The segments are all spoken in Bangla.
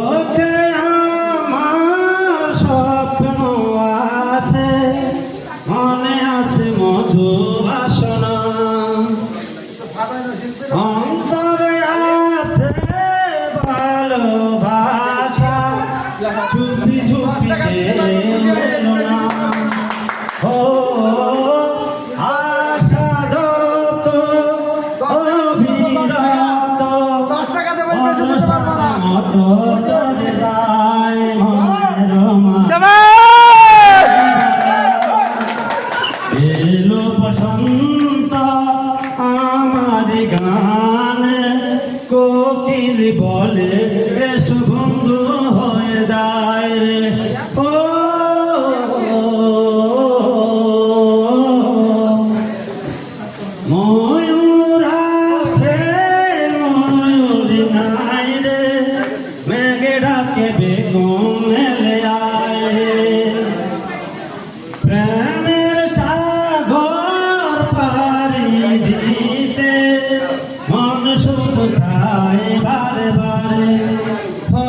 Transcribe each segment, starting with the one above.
ওকে আমার স্বপ্ন আছে, মনে আছে মধু বাসনা, অন্তরে আছে ভালোবাসা, চুপি চুপিতে এলো না। ও আশা যত অবিরত মতো চলে যায় মনের এলো বসন্ত আমার গানে, কোকিল বলে এসো বন্ধু হয়ে যায় রে। ও ময়ূর আছে ময়ূর নাই রে, মেঘে ডাকে বেগম মেলে আয় রে। প্রেমের সাগর পাড়ি দিতে মন শুধু চায় বারে বারে। ও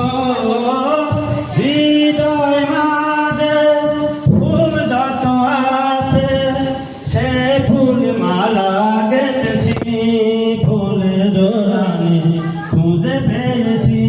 হৃদয় মাঝে ফুল যত আছে, সে ফুল মালা গেঁথেছি, ফুলের রানী খুঁজে পেয়েছি।